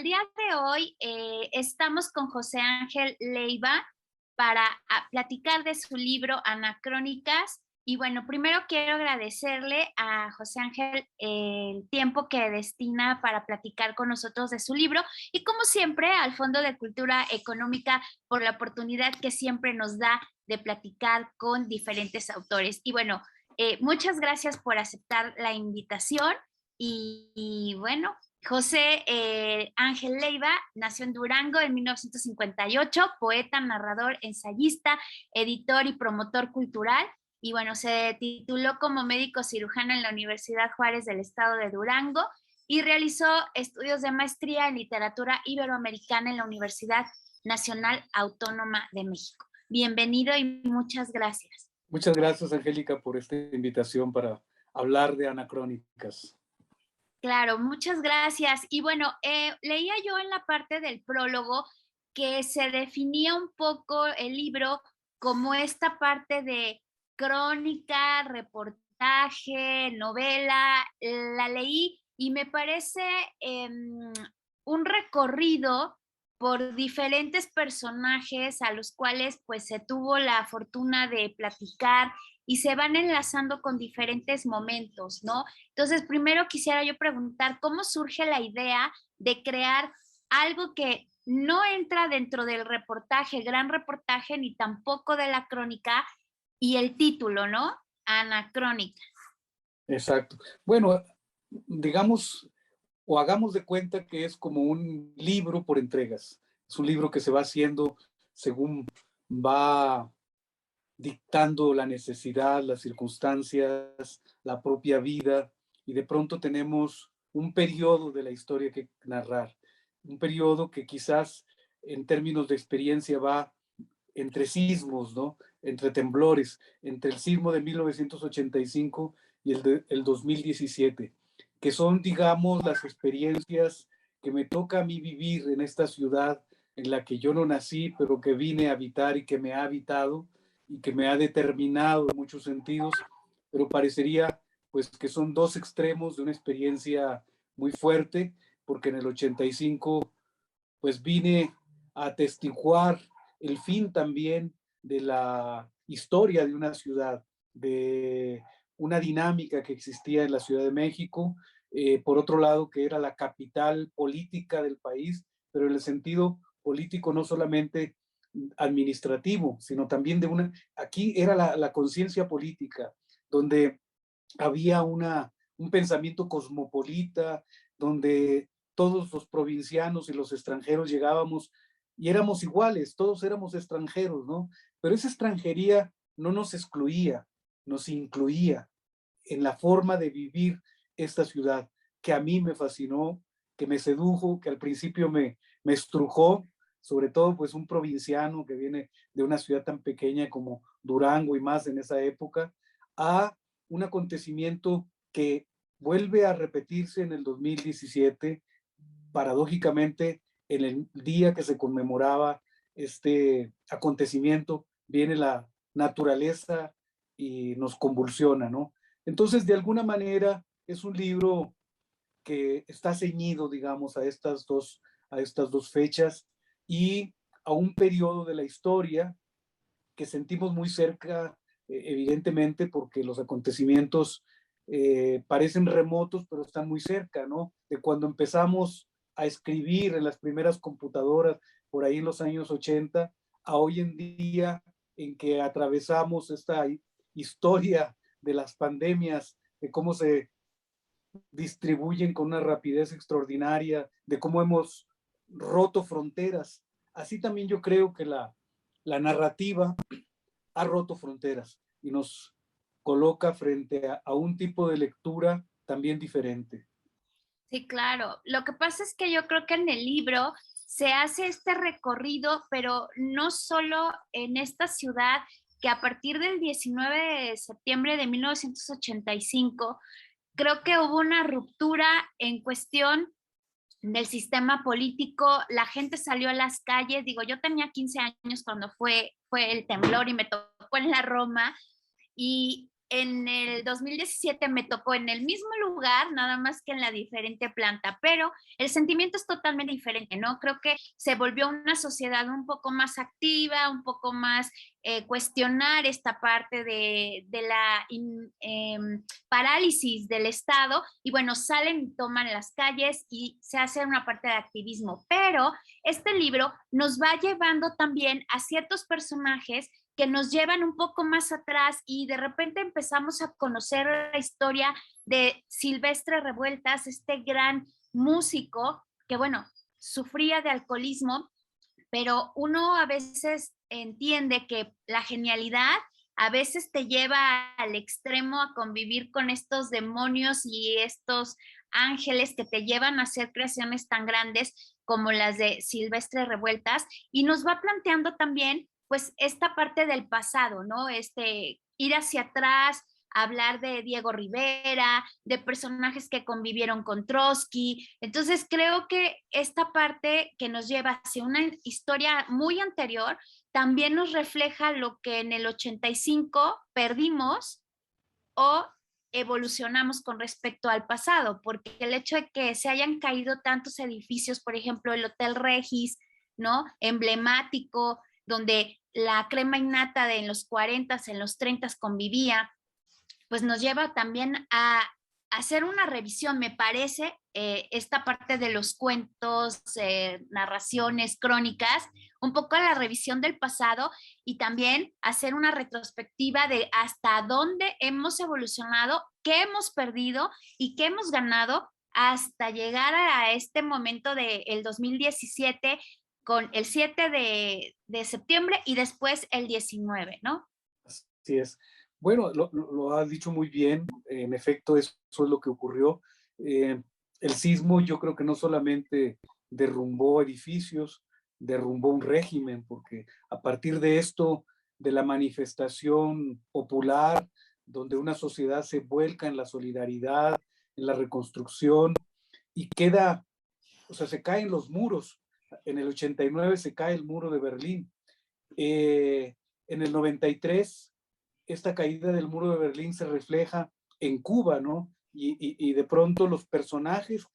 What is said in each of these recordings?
día de hoy estamos con José Ángel Leiva para platicar de su libro Anacrónicas. Y bueno, primero quiero agradecerle a José Ángel el tiempo que destina para platicar con nosotros de su libro y como siempre al Fondo de Cultura Económica por la oportunidad que siempre nos da de platicar con diferentes autores. Y bueno, muchas gracias por aceptar la invitación y bueno, José Ángel Leiva nació en Durango en 1958, poeta, narrador, ensayista, editor y promotor cultural. Y bueno, se tituló como médico cirujano en la Universidad Juárez del Estado de Durango y realizó estudios de maestría en literatura iberoamericana en la Universidad Nacional Autónoma de México. Bienvenido y muchas gracias. Muchas gracias, Angélica, por esta invitación para hablar de Anacrónicas. Claro, muchas gracias. Y bueno, leía yo en la parte del prólogo que se definía un poco el libro como esta parte de crónica, reportaje, novela. La leí y me parece un recorrido por diferentes personajes a los cuales pues se tuvo la fortuna de platicar y se van enlazando con diferentes momentos, ¿no? Entonces, primero quisiera yo preguntar, ¿cómo surge la idea de crear algo que no entra dentro del reportaje, gran reportaje, ni tampoco de la crónica, y el título, ¿no? Anacrónica. Exacto. Bueno, digamos, o hagamos de cuenta que es como un libro por entregas. Es un libro que se va haciendo según va dictando la necesidad, las circunstancias, la propia vida, y de pronto tenemos un periodo de la historia que narrar. Un periodo que quizás en términos de experiencia va entre sismos, ¿no? Entre temblores, entre el sismo de 1985 y el 2017, que son, digamos, las experiencias que me toca a mí vivir en esta ciudad en la que yo no nací, pero que vine a habitar y que me ha habitado y que me ha determinado en muchos sentidos, pero parecería pues que son dos extremos de una experiencia muy fuerte, porque en el 85 pues vine a atestiguar el fin también de la historia de una ciudad, de una dinámica que existía en la Ciudad de México, por otro lado que era la capital política del país, pero en el sentido político no solamente administrativo, sino también de una, aquí era la conciencia política, donde había un pensamiento cosmopolita, donde todos los provincianos y los extranjeros llegábamos y éramos iguales, todos éramos extranjeros, ¿no? Pero esa extranjería no nos excluía, nos incluía en la forma de vivir esta ciudad, que a mí me fascinó, que me sedujo, que al principio me estrujó, sobre todo pues un provinciano que viene de una ciudad tan pequeña como Durango y más en esa época, a un acontecimiento que vuelve a repetirse en el 2017, paradójicamente en el día que se conmemoraba este acontecimiento, viene la naturaleza y nos convulsiona, ¿no? Entonces, de alguna manera, es un libro que está ceñido, digamos, a estas dos fechas y a un periodo de la historia que sentimos muy cerca, evidentemente, porque los acontecimientos parecen remotos, pero están muy cerca, ¿no? De cuando empezamos a escribir en las primeras computadoras, por ahí en los años 80, a hoy en día en que atravesamos esta historia de las pandemias, de cómo se distribuyen con una rapidez extraordinaria, de cómo hemos roto fronteras. Así también yo creo que la narrativa ha roto fronteras y nos coloca frente a un tipo de lectura también diferente. Sí, claro. Lo que pasa es que yo creo que en el libro se hace este recorrido, pero no solo en esta ciudad, que a partir del 19 de septiembre de 1985, creo que hubo una ruptura en cuestión del sistema político, la gente salió a las calles, digo, yo tenía 15 años cuando fue el temblor y me tocó en la Roma, y en el 2017 me tocó en el mismo lugar, nada más que en la diferente planta, pero el sentimiento es totalmente diferente, ¿no? Creo que se volvió una sociedad un poco más activa, un poco más cuestionar esta parte de la parálisis del Estado y bueno, salen y toman las calles y se hace una parte de activismo, pero este libro nos va llevando también a ciertos personajes que nos llevan un poco más atrás y de repente empezamos a conocer la historia de Silvestre Revueltas, este gran músico que, bueno, sufría de alcoholismo, pero uno a veces entiende que la genialidad a veces te lleva al extremo a convivir con estos demonios y estos ángeles que te llevan a hacer creaciones tan grandes como las de Silvestre Revueltas y nos va planteando también pues esta parte del pasado, ¿no? Ir hacia atrás, hablar de Diego Rivera, de personajes que convivieron con Trotsky. Entonces creo que esta parte que nos lleva hacia una historia muy anterior también nos refleja lo que en el 85 perdimos o evolucionamos con respecto al pasado, porque el hecho de que se hayan caído tantos edificios, por ejemplo, el Hotel Regis, ¿no? Emblemático, donde la crema innata de en los 40, en los 30 convivía, pues nos lleva también a hacer una revisión, me parece, esta parte de los cuentos, narraciones, crónicas, un poco a la revisión del pasado y también hacer una retrospectiva de hasta dónde hemos evolucionado, qué hemos perdido y qué hemos ganado hasta llegar a este momento del 2017 con el 7 de septiembre y después el 19, ¿no? Así es. Bueno, lo has dicho muy bien. En efecto, eso es lo que ocurrió. El sismo yo creo que no solamente derrumbó edificios, derrumbó un régimen, porque a partir de esto, de la manifestación popular, donde una sociedad se vuelca en la solidaridad, en la reconstrucción, y queda, o sea, se caen los muros. En el 89 se cae el muro de Berlín. En el 93 esta caída del muro de Berlín se refleja en Cuba, ¿no? Y de pronto los personajes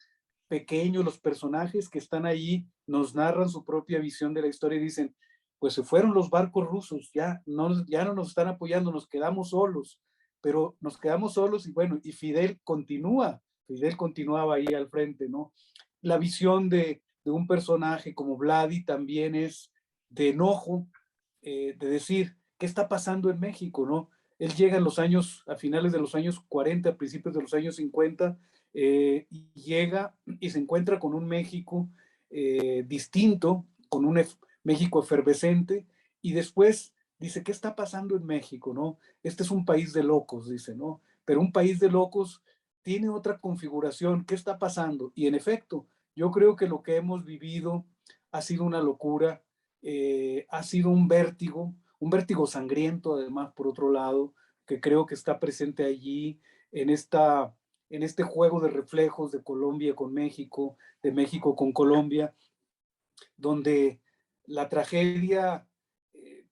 pequeños, los personajes que están allí, nos narran su propia visión de la historia y dicen, pues se fueron los barcos rusos, ya no nos están apoyando, nos quedamos solos, pero nos quedamos solos y bueno, y Fidel continuaba ahí al frente, ¿no? La visión de un personaje como Vladi también es de enojo, de decir, ¿qué está pasando en México, no? Él llega a finales de los años 40, a principios de los años 50, y llega y se encuentra con un México distinto, con un México efervescente, y después dice, ¿qué está pasando en México, no? Este es un país de locos, dice, ¿no? Pero un país de locos tiene otra configuración, ¿qué está pasando? Y en efecto, yo creo que lo que hemos vivido ha sido una locura, ha sido un vértigo sangriento, además, por otro lado, que creo que está presente allí en este juego de reflejos de Colombia con México, de México con Colombia, donde la tragedia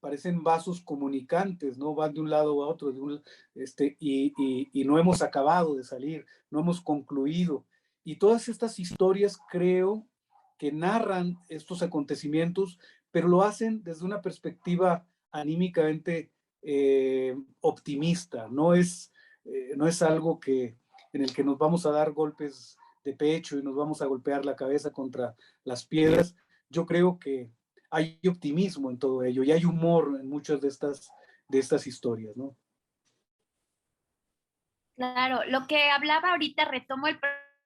parecen vasos comunicantes, ¿no? Van de un lado a otro, y no hemos acabado de salir, no hemos concluido. Y todas estas historias creo que narran estos acontecimientos, pero lo hacen desde una perspectiva anímicamente optimista, no es algo en el que nos vamos a dar golpes de pecho y nos vamos a golpear la cabeza contra las piedras. Yo creo que hay optimismo en todo ello y hay humor en muchas de estas historias, ¿no? Claro, lo que hablaba ahorita, retomo el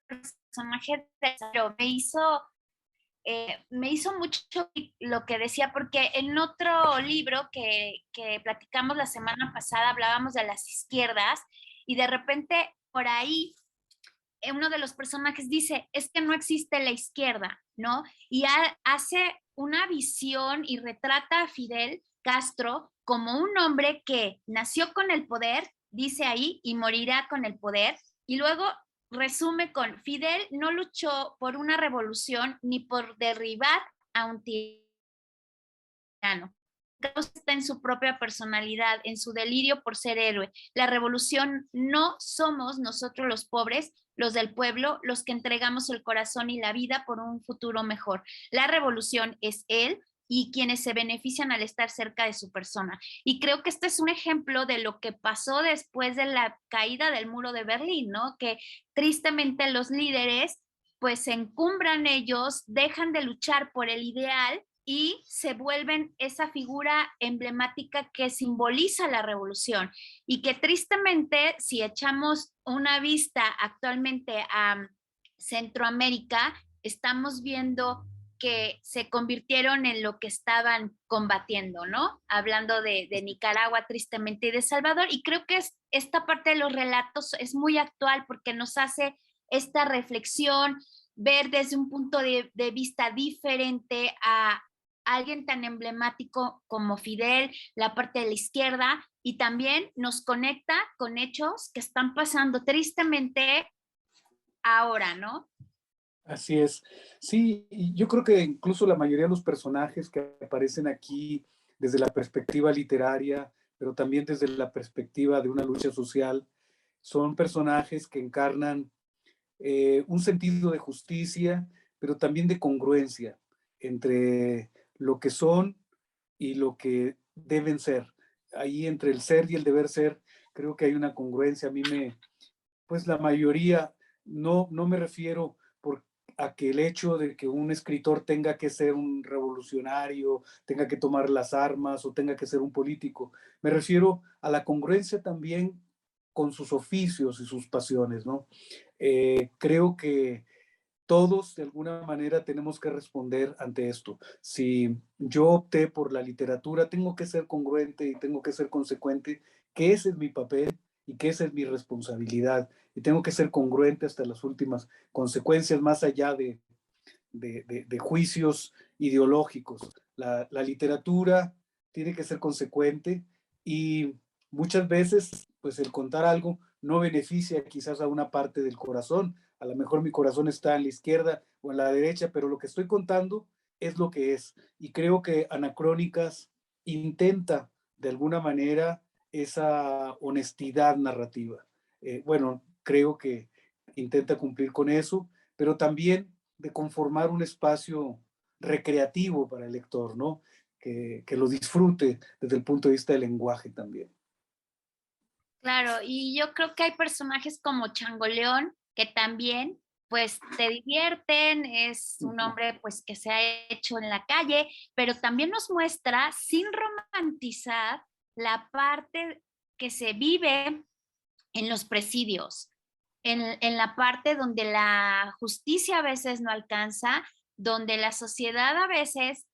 personaje de Cero, me hizo mucho lo que decía, porque en otro libro que platicamos la semana pasada hablábamos de las izquierdas y de repente por ahí uno de los personajes dice, es que no existe la izquierda, ¿no? Y hace una visión y retrata a Fidel Castro como un hombre que nació con el poder, dice ahí, y morirá con el poder, y luego resume con, Fidel no luchó por una revolución ni por derribar a un tirano. está en su propia personalidad, en su delirio por ser héroe. La revolución no somos nosotros los pobres, los del pueblo, los que entregamos el corazón y la vida por un futuro mejor. La revolución es él y quienes se benefician al estar cerca de su persona. Y creo que este es un ejemplo de lo que pasó después de la caída del muro de Berlín, ¿no? Que tristemente los líderes pues se encumbran ellos, dejan de luchar por el ideal y se vuelven esa figura emblemática que simboliza la revolución y que tristemente, si echamos una vista actualmente a Centroamérica, estamos viendo que se convirtieron en lo que estaban combatiendo, ¿no? Hablando de Nicaragua tristemente y de Salvador, y creo que esta parte de los relatos es muy actual porque nos hace esta reflexión, ver desde un punto de vista diferente a alguien tan emblemático como Fidel, la parte de la izquierda, y también nos conecta con hechos que están pasando tristemente ahora, ¿no? Así es. Sí, y yo creo que incluso la mayoría de los personajes que aparecen aquí desde la perspectiva literaria, pero también desde la perspectiva de una lucha social, son personajes que encarnan un sentido de justicia, pero también de congruencia entre lo que son y lo que deben ser. Ahí entre el ser y el deber ser, creo que hay una congruencia. A mí pues la mayoría, no me refiero a que el hecho de que un escritor tenga que ser un revolucionario, tenga que tomar las armas o tenga que ser un político. Me refiero a la congruencia también con sus oficios y sus pasiones, ¿no? Creo que todos de alguna manera tenemos que responder ante esto. Si yo opté por la literatura, tengo que ser congruente y tengo que ser consecuente, que ese es mi papel y que esa es mi responsabilidad. Y tengo que ser congruente hasta las últimas consecuencias, más allá de juicios ideológicos. La literatura tiene que ser consecuente y muchas veces, pues el contar algo no beneficia quizás a una parte del corazón. A lo mejor mi corazón está en la izquierda o en la derecha, pero lo que estoy contando es lo que es. Y creo que Anacrónicas intenta de alguna manera esa honestidad narrativa. Bueno, creo que intenta cumplir con eso, pero también de conformar un espacio recreativo para el lector, ¿no? Que lo disfrute desde el punto de vista del lenguaje también. Claro, y yo creo que hay personajes como Changoleón que también pues te divierten, es un hombre pues que se ha hecho en la calle, pero también nos muestra sin romantizar la parte que se vive en los presidios, en la parte donde la justicia a veces no alcanza, donde la sociedad a veces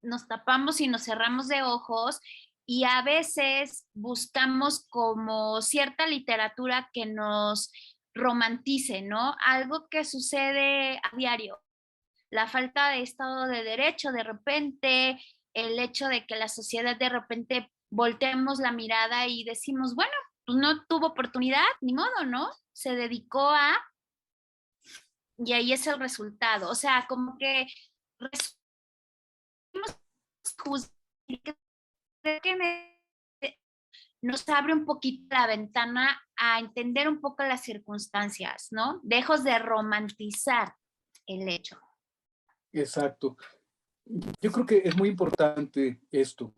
nos tapamos y nos cerramos de ojos y a veces buscamos como cierta literatura que nos romantice, ¿no? Algo que sucede a diario. La falta de Estado de Derecho de repente, el hecho de que la sociedad de repente volteemos la mirada y decimos, bueno, pues no tuvo oportunidad, ni modo, ¿no? Se dedicó a, y ahí es el resultado. O sea, como que creo que nos abre un poquito la ventana a entender un poco las circunstancias, ¿no? Dejos de romantizar el hecho. Exacto. Yo creo que es muy importante esto,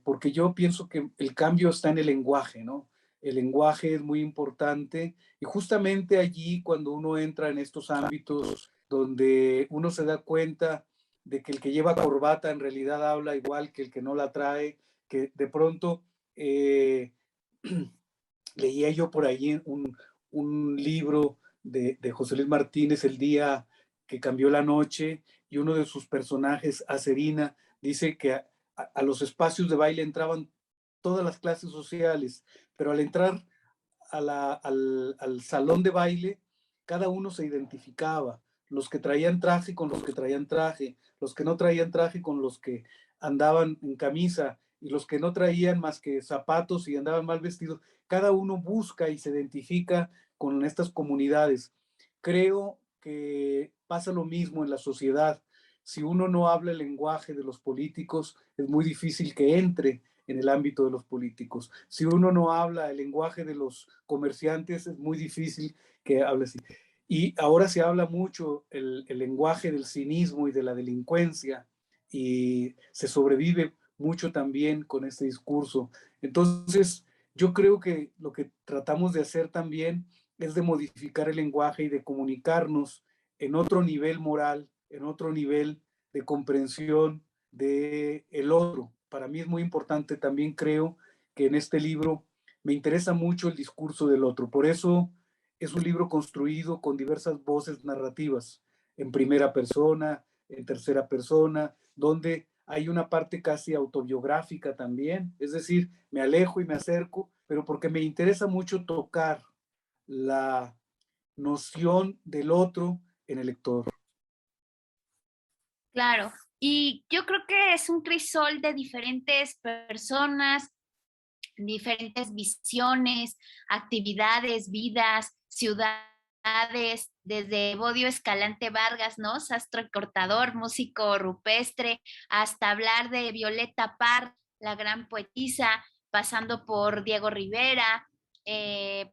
porque yo pienso que el cambio está en el lenguaje, ¿no? El lenguaje es muy importante y justamente allí cuando uno entra en estos ámbitos donde uno se da cuenta de que el que lleva corbata en realidad habla igual que el que no la trae, que de pronto leía yo por ahí un libro de José Luis Martínez, El día que cambió la noche, y uno de sus personajes, Acerina, dice que a los espacios de baile entraban todas las clases sociales, pero al entrar al salón de baile, cada uno se identificaba, los que traían traje con los que traían traje, los que no traían traje con los que andaban en camisa y los que no traían más que zapatos y andaban mal vestidos. Cada uno busca y se identifica con estas comunidades. Creo que pasa lo mismo en la sociedad. si uno no habla el lenguaje de los políticos, es muy difícil que entre en el ámbito de los políticos. Si uno no habla el lenguaje de los comerciantes, es muy difícil que hable así. Y ahora se habla mucho el lenguaje del cinismo y de la delincuencia, y se sobrevive mucho también con este discurso. Entonces, yo creo que lo que tratamos de hacer también es de modificar el lenguaje y de comunicarnos en otro nivel moral, en otro nivel de comprensión de el otro. Para mí es muy importante, también creo que en este libro me interesa mucho el discurso del otro. Por eso es un libro construido con diversas voces narrativas, en primera persona, en tercera persona, donde hay una parte casi autobiográfica también, es decir, me alejo y me acerco, pero porque me interesa mucho tocar la noción del otro en el lector. Claro, y yo creo que es un crisol de diferentes personas, diferentes visiones, actividades, vidas, ciudades, desde Bodio Escalante Vargas, ¿no? Sastre cortador, músico rupestre, hasta hablar de Violeta Parr, la gran poetisa, pasando por Diego Rivera,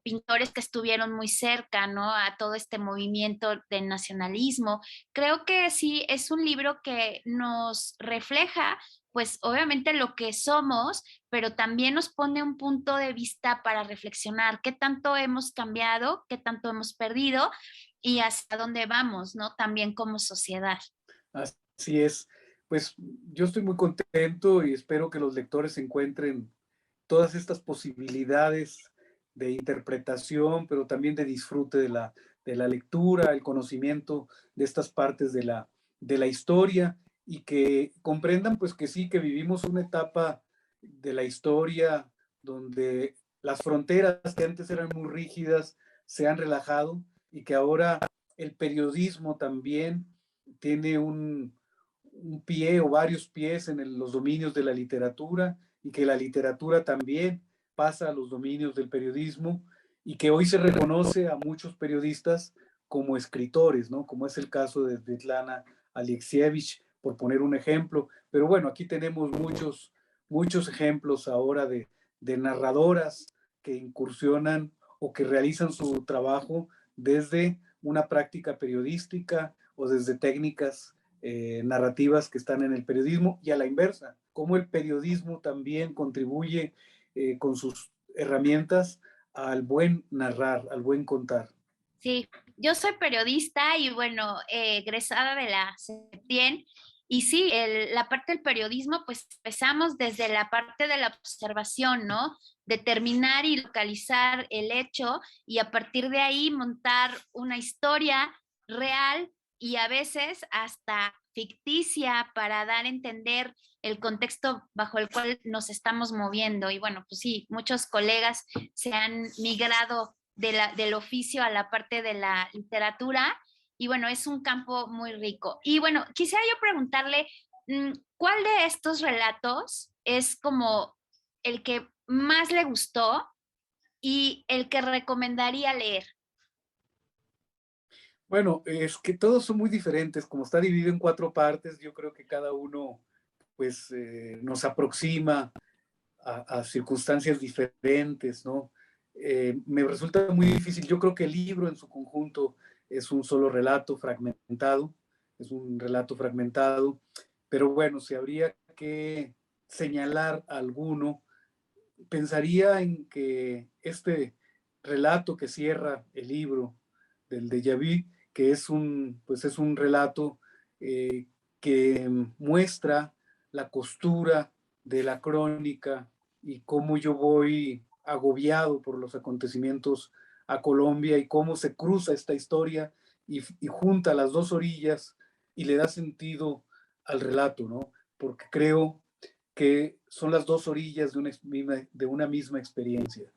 pintores que estuvieron muy cerca, ¿no? A todo este movimiento del nacionalismo. Creo que sí, es un libro que nos refleja, pues obviamente lo que somos, pero también nos pone un punto de vista para reflexionar qué tanto hemos cambiado, qué tanto hemos perdido y hacia dónde vamos, ¿no? También como sociedad. Así es. Pues yo estoy muy contento y espero que los lectores encuentren todas estas posibilidades de interpretación, pero también de disfrute de la lectura, el conocimiento de estas partes de la historia, y que comprendan pues que sí, que vivimos una etapa de la historia donde las fronteras que antes eran muy rígidas se han relajado, y que ahora el periodismo también tiene un pie o varios pies en los dominios de la literatura, y que la literatura también pasa a los dominios del periodismo, y que hoy se reconoce a muchos periodistas como escritores, ¿no? Como es el caso de Svetlana Alexievich, por poner un ejemplo. Pero bueno, aquí tenemos muchos ejemplos ahora de narradoras que incursionan o que realizan su trabajo desde una práctica periodística o desde técnicas narrativas que están en el periodismo, y a la inversa, cómo el periodismo también contribuye con sus herramientas al buen narrar, al buen contar. Sí, yo soy periodista y bueno, egresada de la CETIEN. Y sí, la parte del periodismo, pues empezamos desde la parte de la observación, ¿no? Determinar y localizar el hecho y a partir de ahí montar una historia real y a veces hasta ficticia para dar a entender el contexto bajo el cual nos estamos moviendo. Y bueno, pues sí, muchos colegas se han migrado del oficio a la parte de la literatura. Y bueno, es un campo muy rico. Y bueno, quisiera yo preguntarle, ¿cuál de estos relatos es como el que más le gustó y el que recomendaría leer? Bueno, es que todos son muy diferentes, como está dividido en 4 partes, yo creo que cada uno pues nos aproxima a circunstancias diferentes, ¿no? Me resulta muy difícil. Yo creo que el libro en su conjunto es un solo relato fragmentado, es un relato fragmentado, pero bueno, si habría que señalar alguno, pensaría en que este relato que cierra el libro del Déjà Vu, que pues es un relato eh, que muestra la costura de la crónica y cómo yo voy agobiado por los acontecimientos a Colombia, y cómo se cruza esta historia y junta las dos orillas y le da sentido al relato, ¿no? Porque creo que son las dos orillas de una misma experiencia.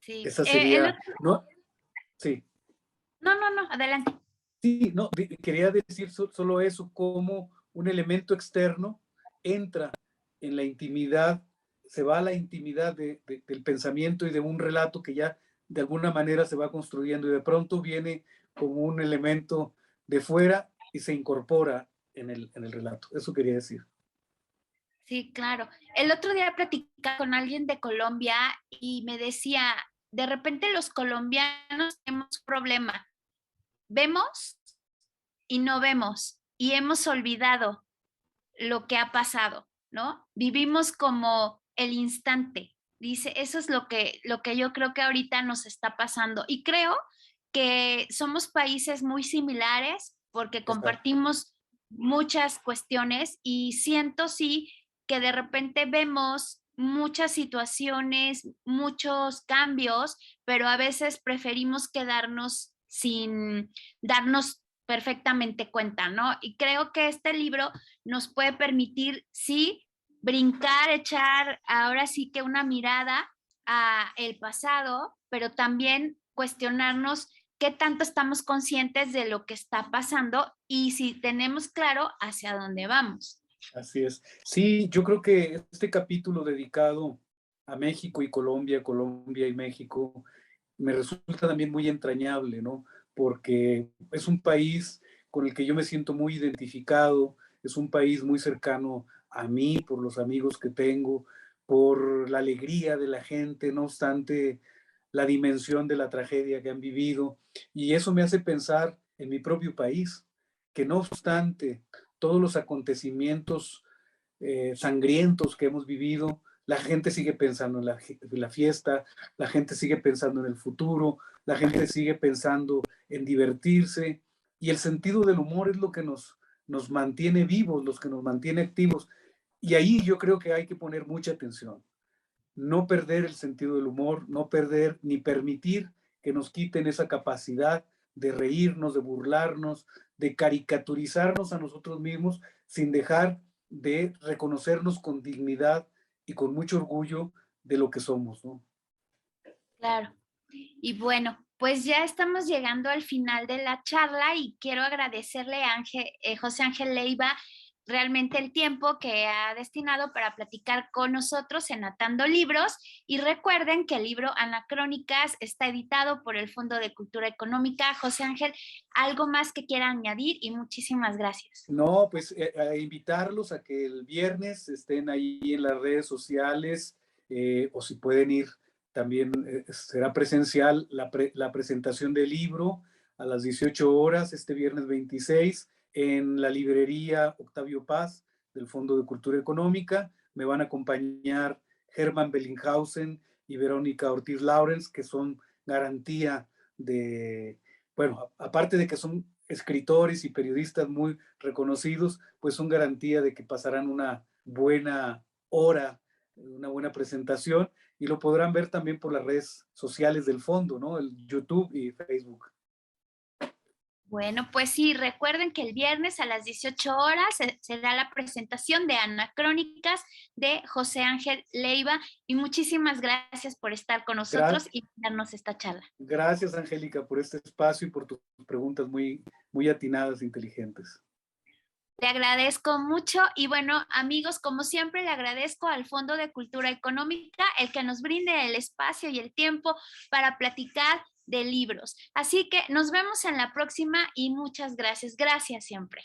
Sí, Esa sería, ¿no? Sí, no, no, no, adelante. sí, no, quería decir solo eso, como un elemento externo entra en la intimidad, se va a la intimidad del pensamiento y de un relato que ya de alguna manera se va construyendo, y de pronto viene como un elemento de fuera y se incorpora en el relato. Eso quería decir. Sí, claro. El otro día platicaba con alguien de Colombia y me decía, de repente los colombianos tenemos un problema. Vemos y no vemos y hemos olvidado lo que ha pasado, ¿no? Vivimos como el instante. Dice, eso es lo que yo creo que ahorita nos está pasando. Y creo que somos países muy similares porque Exacto. compartimos muchas cuestiones y siento sí que de repente vemos muchas situaciones, muchos cambios, pero a veces preferimos quedarnos sin darnos perfectamente cuenta, ¿no? Y creo que este libro nos puede permitir, sí, brincar, echar ahora sí que una mirada a el pasado, pero también cuestionarnos qué tanto estamos conscientes de lo que está pasando y si tenemos claro hacia dónde vamos. Así es. Sí, yo creo que este capítulo dedicado a México y Colombia, Colombia y México, me resulta también muy entrañable, ¿no? Porque es un país con el que yo me siento muy identificado, es un país muy cercano a mí, por los amigos que tengo, por la alegría de la gente, no obstante la dimensión de la tragedia que han vivido. Y eso me hace pensar en mi propio país, que no obstante todos los acontecimientos sangrientos que hemos vivido, la gente sigue pensando en la fiesta, la gente sigue pensando en el futuro, la gente sigue pensando en divertirse y el sentido del humor es lo que nos mantiene vivos, los que nos mantiene activos. Y ahí yo creo que hay que poner mucha atención. No perder el sentido del humor, no perder ni permitir que nos quiten esa capacidad de reírnos, de burlarnos, de caricaturizarnos a nosotros mismos sin dejar de reconocernos con dignidad y con mucho orgullo de lo que somos, ¿no? Claro. Y bueno, pues ya estamos llegando al final de la charla y quiero agradecerle a José Ángel Leiva realmente el tiempo que ha destinado para platicar con nosotros en Atando Libros. Y recuerden que el libro Anacrónicas está editado por el Fondo de Cultura Económica. José Ángel, ¿algo más que quiera añadir? Y muchísimas gracias. No, pues a invitarlos a que el viernes estén ahí en las redes sociales o si pueden ir también será presencial la presentación del libro a las 18 horas este viernes 26 en la librería Octavio Paz del Fondo de Cultura Económica. Me van a acompañar Herman Bellinghausen y Verónica Ortiz Laurens, que son garantía de, bueno, aparte de que son escritores y periodistas muy reconocidos, pues son garantía de que pasarán una buena hora, una buena presentación y lo podrán ver también por las redes sociales del fondo, ¿no? El YouTube y Facebook. Bueno, pues sí, recuerden que el viernes a las 18 horas será la presentación de Anacrónicas de José Ángel Leiva y muchísimas gracias por estar con nosotros y darnos esta charla. Gracias, Angélica, por este espacio y por tus preguntas muy, muy atinadas e inteligentes. Le agradezco mucho y bueno, amigos, como siempre, le agradezco al Fondo de Cultura Económica el que nos brinde el espacio y el tiempo para platicar de libros. Así que nos vemos en la próxima y muchas gracias. Gracias siempre.